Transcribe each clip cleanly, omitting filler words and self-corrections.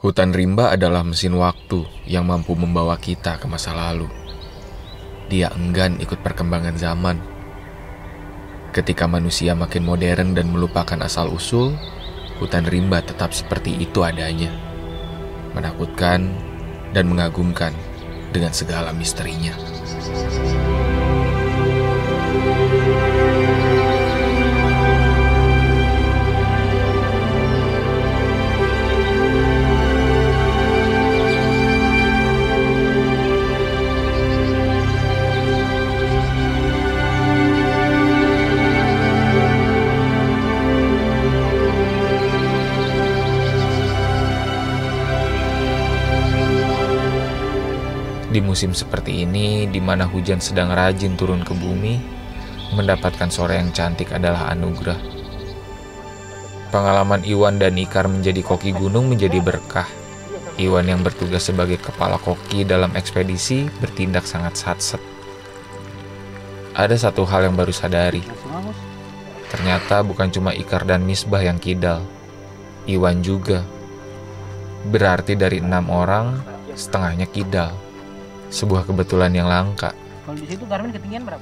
Hutan rimba adalah mesin waktu yang mampu membawa kita ke masa lalu. Dia enggan ikut perkembangan zaman. Ketika manusia makin modern dan melupakan asal-usul, hutan rimba tetap seperti itu adanya. Menakutkan dan mengagumkan dengan segala misterinya. Di musim seperti ini, di mana hujan sedang rajin turun ke bumi, mendapatkan sore yang cantik adalah anugerah. Pengalaman Iwan dan Ikar menjadi koki gunung menjadi berkah. Iwan yang bertugas sebagai kepala koki dalam ekspedisi bertindak sangat satset. Ada satu hal yang baru sadari. Ternyata bukan cuma Ikar dan Misbah yang kidal. Iwan juga. Berarti dari 6 orang, setengahnya kidal. Sebuah kebetulan yang langka. Kalau di situ Garmin ketinggian berapa?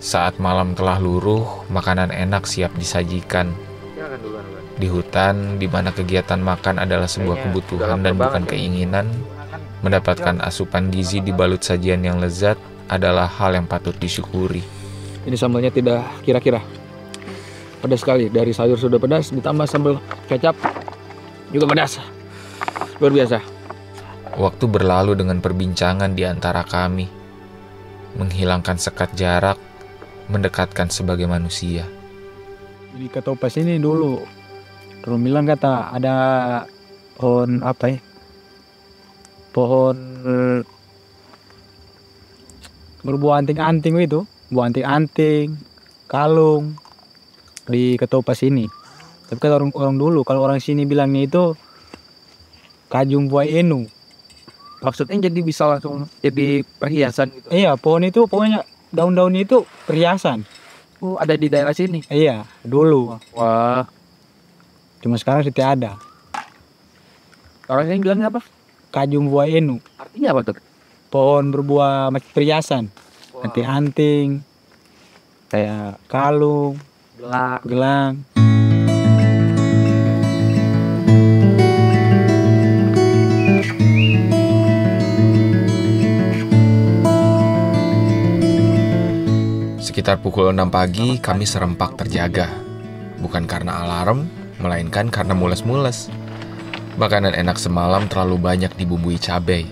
Saat malam telah luruh, makanan enak siap disajikan. Di hutan, di mana kegiatan makan adalah sebuah kebutuhan dan bukan keinginan, mendapatkan asupan gizi dibalut sajian yang lezat adalah hal yang patut disyukuri. Ini sambalnya tidak kira-kira. Pedas sekali. Dari sayur sudah pedas, ditambah sambal kecap juga pedas. Luar biasa. Waktu berlalu dengan perbincangan di antara kami, menghilangkan sekat jarak, mendekatkan sebagai manusia. Di Katopas ini dulu, orang bilang kata ada pohon apa ya? Pohon berbuah anting-anting itu, buah anting-anting, kalung di Katopas ini. Tapi kan orang dulu, kalau orang sini bilangnya itu kajung buah enu. Maksudnya jadi bisa langsung jadi perhiasan gitu? Iya, pohon itu pokoknya daun-daunnya itu perhiasan. Oh, ada di daerah sini? Iya, dulu. Wah. Cuma sekarang sudah ada. Orang yang bilangnya apa? Kajung buah enu. Artinya apa tuh? Pohon berbuah macam perhiasan. Anting-anting, kayak kalung, gelang. Sekitar pukul 6 pagi, kami serempak terjaga. Bukan karena alarm, melainkan karena mules-mules. Makanan enak semalam terlalu banyak dibumbui cabai.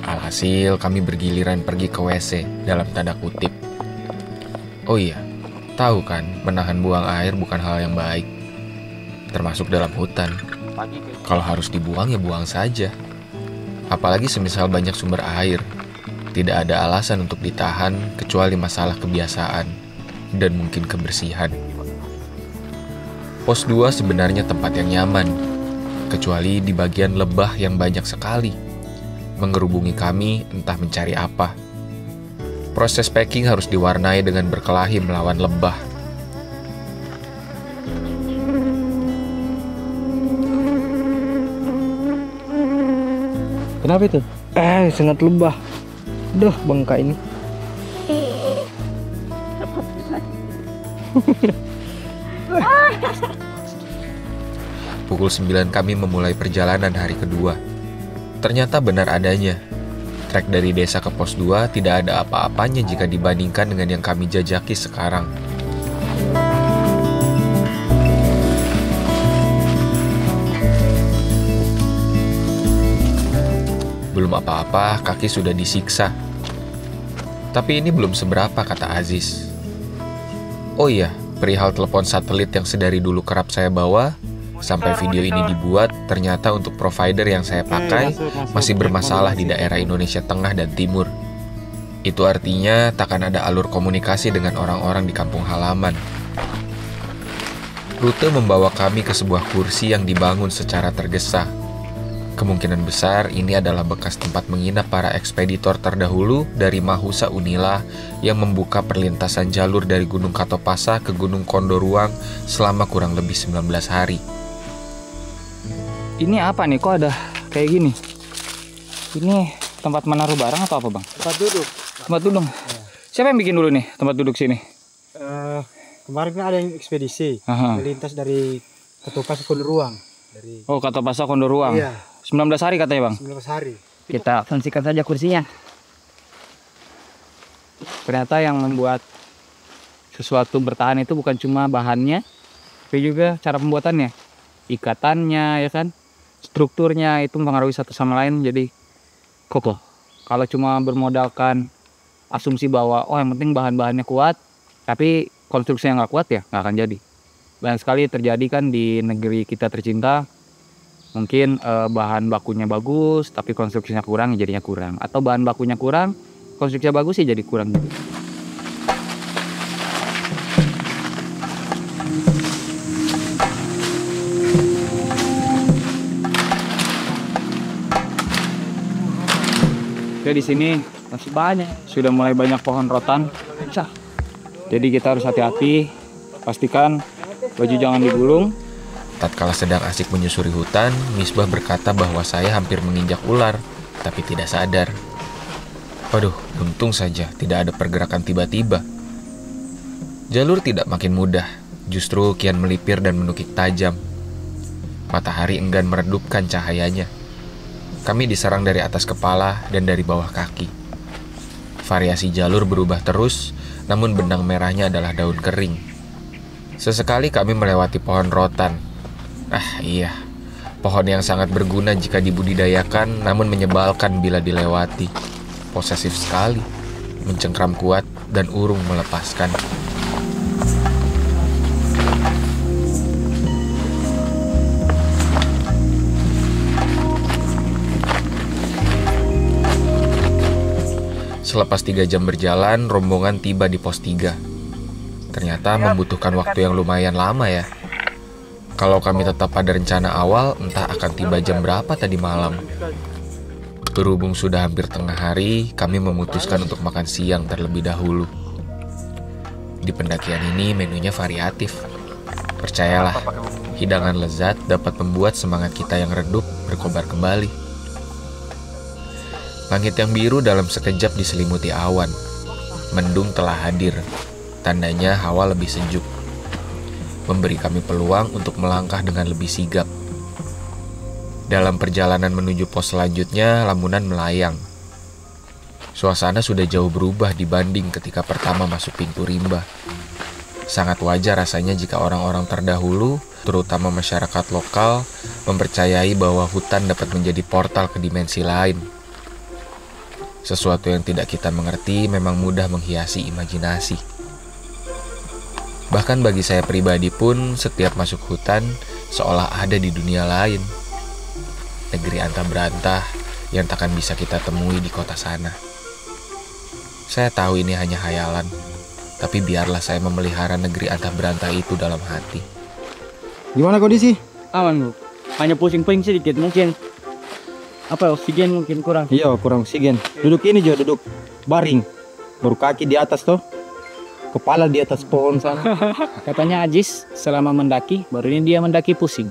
Alhasil, kami bergiliran pergi ke WC dalam tanda kutip. Oh iya, tahu kan, menahan buang air bukan hal yang baik. Termasuk dalam hutan. Kalau harus dibuang, ya buang saja. Apalagi semisal banyak sumber air. Tidak ada alasan untuk ditahan kecuali masalah kebiasaan dan mungkin kebersihan. Pos 2 sebenarnya tempat yang nyaman, kecuali di bagian lebah yang banyak sekali. Mengerubungi kami entah mencari apa. Proses packing harus diwarnai dengan berkelahi melawan lebah. Kenapa itu? Sangat lebah. Duh, bengkak ini. Pukul 9 kami memulai perjalanan hari kedua. Ternyata benar adanya. Trek dari desa ke pos 2 tidak ada apa-apanya jika dibandingkan dengan yang kami jajaki sekarang. Belum apa-apa, kaki sudah disiksa. Tapi ini belum seberapa, kata Aziz. Oh iya, perihal telepon satelit yang sedari dulu kerap saya bawa, sampai video ini dibuat, ternyata untuk provider yang saya pakai masih bermasalah di daerah Indonesia Tengah dan Timur. Itu artinya takkan ada alur komunikasi dengan orang-orang di kampung halaman. Rute membawa kami ke sebuah kursi yang dibangun secara tergesa. Kemungkinan besar ini adalah bekas tempat menginap para ekspeditor terdahulu dari Mahusa Unila yang membuka perlintasan jalur dari Gunung Katopasa ke Gunung Kondoruang selama kurang lebih 19 hari. Ini apa nih? Kok ada kayak gini. Ini tempat menaruh barang atau apa, Bang? Tempat duduk. Tempat duduk. Siapa yang bikin dulu nih tempat duduk sini? Kemarin kan ada yang ekspedisi Aha. melintas dari Ketupas ke Ruang. Dari Oh, kata Pasar Kondoruang. Iya, 19 hari katanya, Bang. 19 hari. Kita fungsikan saja kursinya. Ternyata yang membuat sesuatu bertahan itu bukan cuma bahannya, tapi juga cara pembuatannya, ikatannya, ya kan, strukturnya itu mempengaruhi satu sama lain jadi kokoh. Kalau cuma bermodalkan asumsi bahwa oh yang penting bahan-bahannya kuat, tapi konstruksinya nggak kuat ya nggak akan jadi. Banyak sekali terjadi kan di negeri kita tercinta, mungkin bahan bakunya bagus tapi konstruksinya kurang jadinya kurang, atau bahan bakunya kurang konstruksinya bagus sih jadi kurang gitu. Oke, di sini masih banyak, sudah mulai banyak pohon rotan. Jadi kita harus hati-hati, pastikan baju jangan digulung. Tatkala sedang asik menyusuri hutan, Misbah berkata bahwa saya hampir menginjak ular, tapi tidak sadar. Waduh, untung saja tidak ada pergerakan tiba-tiba. Jalur tidak makin mudah, justru kian melipir dan menukik tajam. Matahari enggan meredupkan cahayanya. Kami diserang dari atas kepala dan dari bawah kaki. Variasi jalur berubah terus, namun benang merahnya adalah daun kering. Sesekali kami melewati pohon rotan. Ah iya, pohon yang sangat berguna jika dibudidayakan, namun menyebalkan bila dilewati. Posesif sekali, mencengkram kuat dan urung melepaskan. Selepas 3 jam berjalan, rombongan tiba di pos 3. Ternyata membutuhkan waktu yang lumayan lama ya. Kalau kami tetap pada rencana awal, entah akan tiba jam berapa tadi malam. Berhubung sudah hampir tengah hari, kami memutuskan untuk makan siang terlebih dahulu. Di pendakian ini menunya variatif. Percayalah, hidangan lezat dapat membuat semangat kita yang redup berkobar kembali. Langit yang biru dalam sekejap diselimuti awan. Mendung telah hadir, tandanya hawa lebih sejuk. Memberi kami peluang untuk melangkah dengan lebih sigap. Dalam perjalanan menuju pos selanjutnya, lamunan melayang. Suasana sudah jauh berubah dibanding ketika pertama masuk pintu rimba. Sangat wajar rasanya jika orang-orang terdahulu, terutama masyarakat lokal, mempercayai bahwa hutan dapat menjadi portal ke dimensi lain. Sesuatu yang tidak kita mengerti memang mudah menghiasi imajinasi. Bahkan bagi saya pribadi pun, setiap masuk hutan seolah ada di dunia lain. Negeri antah berantah yang takkan bisa kita temui di kota sana. Saya tahu ini hanya hayalan, tapi biarlah saya memelihara negeri antah berantah itu dalam hati. Gimana kondisi? Aman, Bu. Hanya pusing-pusing sedikit mungkin. Apa oksigen mungkin kurang? Iya, kurang oksigen. Duduk ini juga duduk baring. Baru kaki di atas tuh. Kepala di atas pohon sana. Katanya Ajis selama mendaki, baru ini dia mendaki pusing.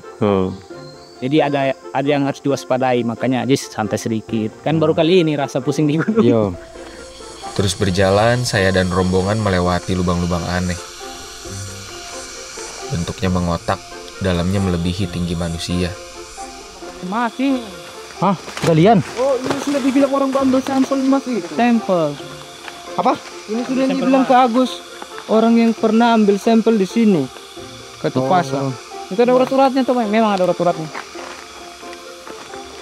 Jadi ada yang harus diwaspadai, makanya Ajis santai sedikit. Kan baru kali ini rasa pusing di gunung. Iya. Terus berjalan, saya dan rombongan melewati lubang-lubang aneh. Bentuknya mengotak, dalamnya melebihi tinggi manusia. Masih. Hah? Galian? Oh, ini sudah dibilang orang ambil sampel masih. Sampel. Apa? Ini sudah dibilang ke Agus, orang yang pernah ambil sampel di sini. Ketupasan. Itu ada urat-uratnya tuh, memang ada urat-uratnya.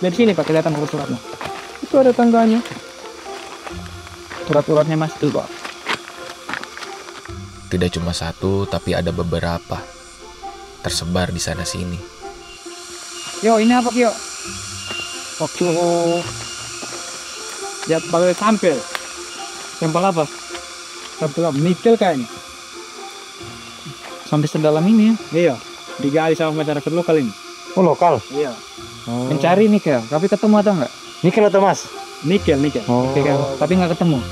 Dari sini Pak kelihatan urat-uratnya. Itu ada tangganya. Urat-uratnya Mas tuh, Pak. Tidak cuma satu, tapi ada beberapa. Tersebar di sana sini. Yo, ini apa, Yo? Waktu dia pakai sampel. Sampel apa? Sampel apa? Nikel kayaknya. Sampai sedalam ini ya? Iya. Digali sama masyarakat lokal ini. Oh, lokal? Iya. Mencari nikel, tapi ketemu atau enggak? Nikel atau mas? Nikel. Oh. Tapi nggak ketemu.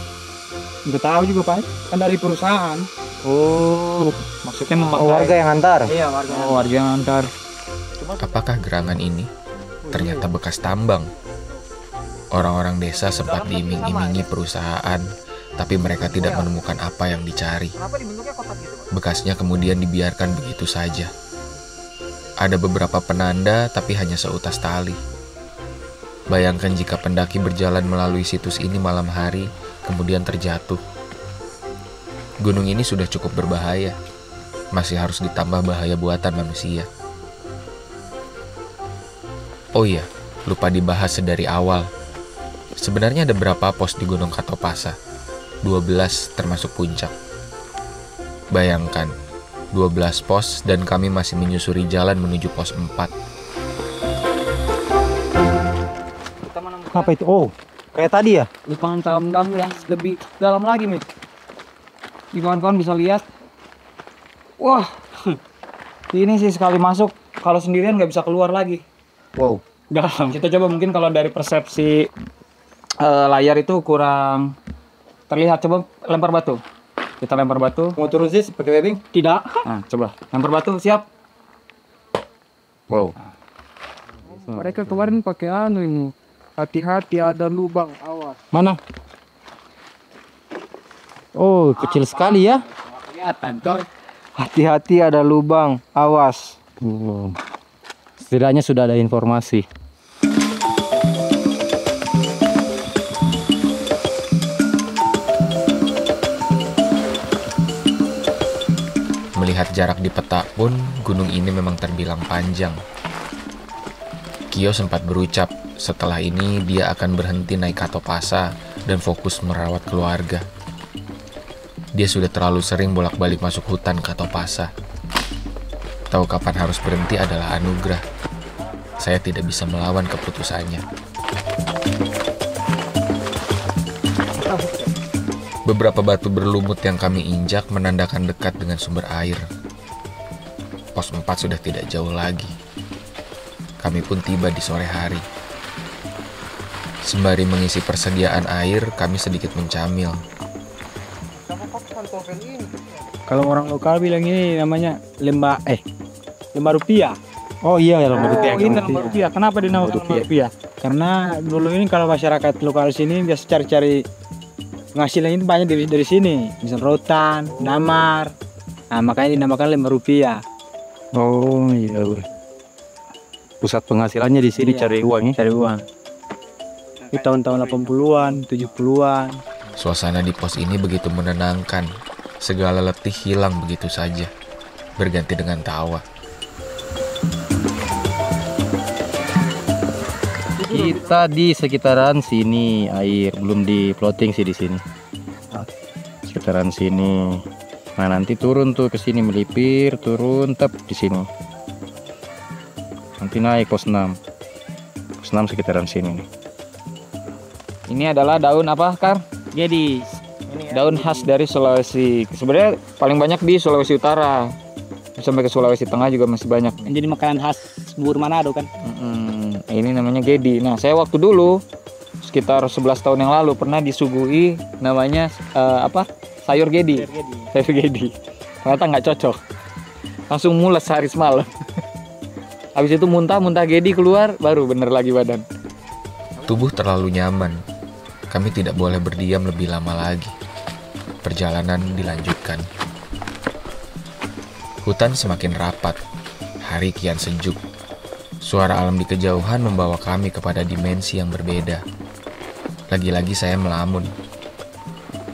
Nggak tahu juga Pak. Kan dari perusahaan. Oh, Maksudnya memakai. warga yang antar? Iya, warga. Oh, warga yang antar. Apakah gerangan ini? ternyata bekas tambang. Orang-orang desa sempat diiming-imingi perusahaan, tapi mereka tidak menemukan apa yang dicari. Bekasnya kemudian dibiarkan begitu saja. Ada beberapa penanda, tapi hanya seutas tali. Bayangkan jika pendaki berjalan melalui situs ini malam hari, kemudian terjatuh. Gunung ini sudah cukup berbahaya, masih harus ditambah bahaya buatan manusia. Oh iya, lupa dibahas dari awal. Sebenarnya ada berapa pos di Gunung Katopasa? 12 termasuk puncak. Bayangkan, 12 pos dan kami masih menyusuri jalan menuju pos 4. Apa itu? Oh, kayak tadi ya? Di pantauan kami yang lebih dalam lagi, Mit. Di kawan-kawan bisa lihat. Wah, ini sih sekali masuk, kalau sendirian nggak bisa keluar lagi. Wow. Dalam. Kita coba mungkin kalau dari persepsi layar itu kurang terlihat. Coba lempar batu. Kita lempar batu. Mau turun sih pakai webbing? Tidak. Nah, coba lempar batu. Siap. Wow. Mereka kemarin pakai anu ini. Hati-hati ada lubang, awas. Mana? Oh, kecil sekali ya. Kelihatan, coy. Hati-hati ada lubang, awas. Setidaknya sudah ada informasi. Melihat jarak di peta pun, gunung ini memang terbilang panjang. Kyo sempat berucap, setelah ini dia akan berhenti naik Katopasa dan fokus merawat keluarga. Dia sudah terlalu sering bolak-balik masuk hutan Katopasa. Tahu kapan harus berhenti adalah anugerah. Saya tidak bisa melawan keputusannya. Beberapa batu berlumut yang kami injak menandakan dekat dengan sumber air. Pos 4 sudah tidak jauh lagi. Kami pun tiba di sore hari. Sembari mengisi persediaan air, kami sedikit mencamil. Kalau orang lokal bilang ini namanya lembah rupiah. Oh iya, lembah rupiah. Ini lembah rupiah. Kenapa dinamakan lembah rupiah? Karena dulu ini kalau masyarakat lokal sini biasa cari-cari penghasilan itu banyak dari sini. Misal rotan, damar. Nah, makanya dinamakan lembah rupiah. Oh iya. Pusat penghasilannya di sini Iya, cari uang ya. cari uang. Di tahun-tahun 80-an, 70-an. Suasana di pos ini begitu menenangkan. Segala letih hilang begitu saja, berganti dengan tawa. Kita di sekitaran sini air, belum di floating sih di sini. Sekitaran sini. Nah, nanti turun tuh ke sini melipir, turun tep di sini. Nanti naik pos 6. Pos 6 sekitaran sini nih. Ini adalah daun apa, Kar? Jadi daun khas dari Sulawesi. Sebenarnya paling banyak di Sulawesi Utara. Sampai ke Sulawesi Tengah juga masih banyak. Jadi makanan khas Bur Manado kan. Ini namanya gedi. Nah, saya waktu dulu sekitar 11 tahun yang lalu pernah disuguhi namanya sayur gedi. Sayur gedi. Ternyata nggak cocok. Langsung mules sehari semalam. Habis itu muntah gedi keluar, baru bener lagi badan. Tubuh terlalu nyaman. Kami tidak boleh berdiam lebih lama lagi. Perjalanan dilanjutkan. Hutan semakin rapat. Hari kian sejuk. Suara alam di kejauhan membawa kami kepada dimensi yang berbeda. Lagi-lagi saya melamun.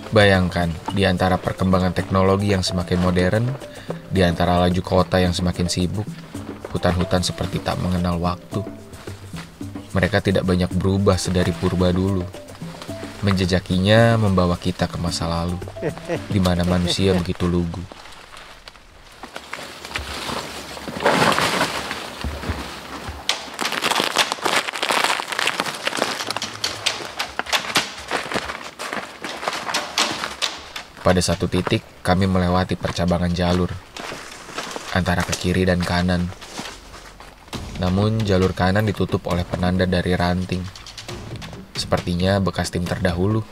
Bayangkan, di antara perkembangan teknologi yang semakin modern, di antara laju kota yang semakin sibuk, hutan-hutan seperti tak mengenal waktu. Mereka tidak banyak berubah sedari purba dulu. Menjejakinya membawa kita ke masa lalu, di mana manusia begitu lugu. Pada satu titik, kami melewati percabangan jalur antara ke kiri dan kanan. Namun, jalur kanan ditutup oleh penanda dari ranting. Sepertinya bekas tim terdahulu.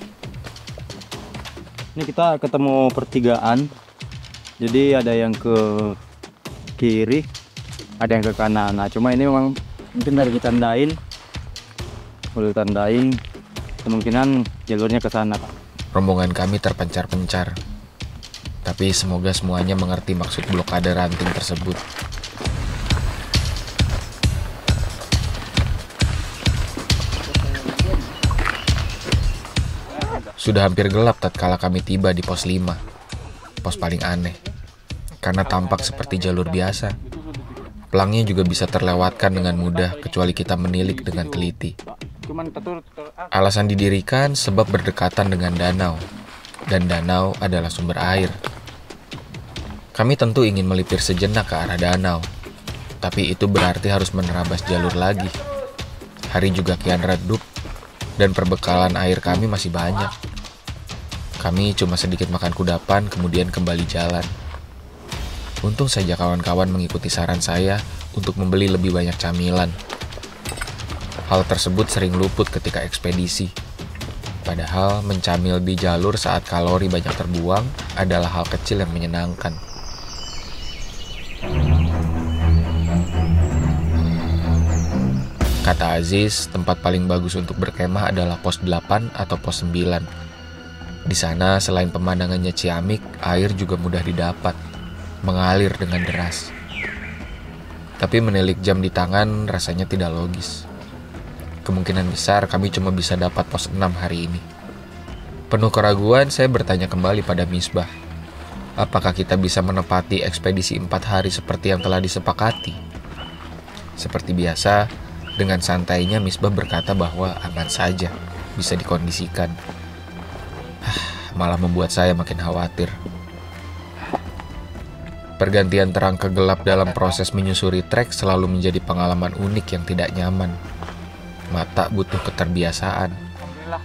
Ini kita ketemu pertigaan. Jadi ada yang ke kiri, ada yang ke kanan. Nah, cuma ini memang Mungkin dari ditandain, udah ditandain, kemungkinan jalurnya ke sana, Pak. Rombongan kami terpencar-pencar. Tapi semoga semuanya mengerti maksud blokade ranting tersebut. Sudah hampir gelap tatkala kami tiba di pos 5. Pos paling aneh, karena tampak seperti jalur biasa. Pelangnya juga bisa terlewatkan dengan mudah kecuali kita menilik dengan teliti. Alasan didirikan sebab berdekatan dengan danau, dan danau adalah sumber air. Kami tentu ingin melipir sejenak ke arah danau, tapi itu berarti harus menerabas jalur lagi. Hari juga kian redup, dan perbekalan air kami masih banyak. Kami cuma sedikit makan kudapan, kemudian kembali jalan. Untung saja kawan-kawan mengikuti saran saya untuk membeli lebih banyak camilan. Hal tersebut sering luput ketika ekspedisi. Padahal mencamil di jalur saat kalori banyak terbuang adalah hal kecil yang menyenangkan. Kata Aziz, tempat paling bagus untuk berkemah adalah pos 8 atau pos 9. Di sana selain pemandangannya ciamik, air juga mudah didapat, mengalir dengan deras. Tapi menilik jam di tangan rasanya tidak logis. Kemungkinan besar kami cuma bisa dapat pos 6 hari ini. Penuh keraguan, saya bertanya kembali pada Misbah. Apakah kita bisa menepati ekspedisi 4 hari seperti yang telah disepakati? Seperti biasa, dengan santainya Misbah berkata bahwa aman saja, bisa dikondisikan. Malah membuat saya makin khawatir. Pergantian terang ke gelap dalam proses menyusuri trek selalu menjadi pengalaman unik yang tidak nyaman. Mata butuh keterbiasaan.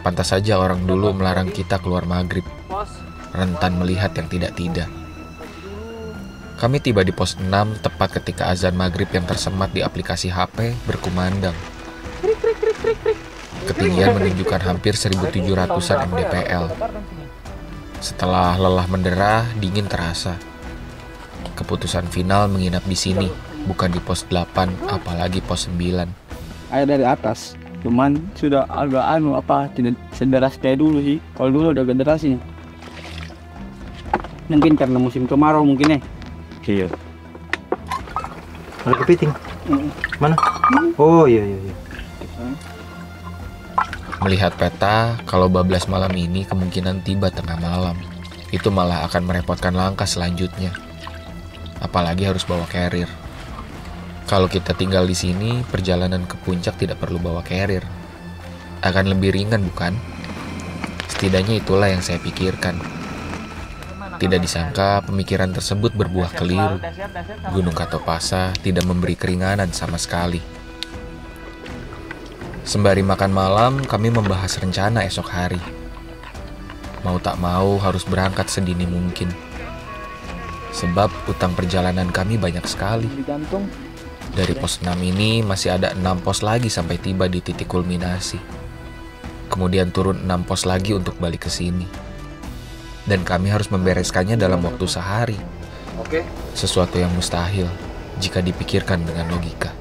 Pantas saja orang dulu melarang kita keluar maghrib, rentan melihat yang tidak-tidak. Kami tiba di pos 6 tepat ketika azan maghrib yang tersemat di aplikasi HP berkumandang. Ketinggian menunjukkan hampir 1.700-an mdpl. Setelah lelah menderah, dingin terasa. Keputusan final menginap di sini, bukan di pos 8, apalagi pos 9. Air dari atas, cuman sudah agak tidak sederas kayak dulu sih. Kalau dulu udah agak derasnya. Mungkin karena musim kemarau mungkin ya. Iya. Ada kepiting. Mana? Oh iya. Melihat peta, kalau bablas malam ini kemungkinan tiba tengah malam. Itu malah akan merepotkan langkah selanjutnya. Apalagi harus bawa carrier. Kalau kita tinggal di sini, perjalanan ke puncak tidak perlu bawa carrier. Akan lebih ringan, bukan? Setidaknya itulah yang saya pikirkan. Tidak disangka pemikiran tersebut berbuah keliru. Gunung Katopasa tidak memberi keringanan sama sekali. Sembari makan malam, kami membahas rencana esok hari. Mau tak mau harus berangkat sedini mungkin. Sebab utang perjalanan kami banyak sekali. Dari pos 6 ini masih ada 6 pos lagi sampai tiba di titik kulminasi. Kemudian turun 6 pos lagi untuk balik ke sini. Dan kami harus membereskannya dalam waktu sehari. Sesuatu yang mustahil jika dipikirkan dengan logika.